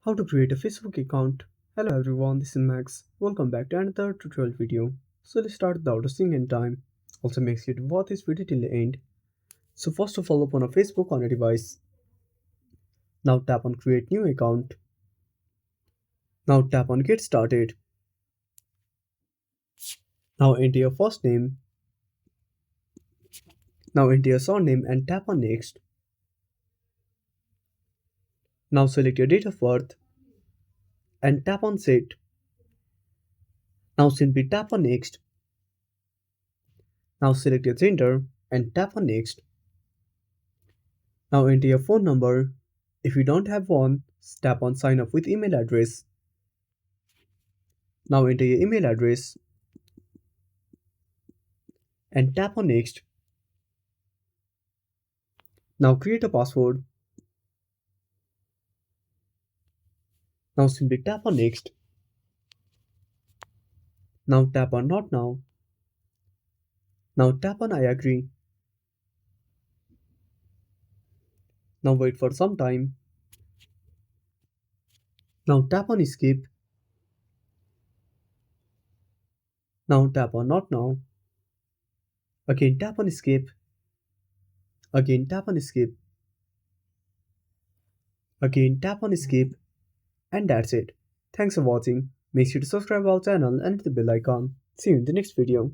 How to create a Facebook account. Hello everyone, this is Max. Welcome back to another tutorial video. So let's start without wasting any time. Also make sure to watch this video till the end. So first of all, open a Facebook on a device. Now tap on create new account. Now tap on get started. Now enter your first name. Now enter your surname and tap on next. Now select your date of birth and tap on set. Now simply tap on next. Now select your gender and tap on next. Now enter your phone number. If you don't have one, tap on sign up with email address. Now enter your email address and tap on next. Now create a password. Now simply tap on next. Now tap on not now. Now tap on I agree. Now wait for some time. Now tap on skip. Now tap on not now. Again tap on skip. Again tap on skip. Again tap on skip. And that's it. Thanks for watching. Make sure to subscribe our channel and hit the bell icon. See you in the next video.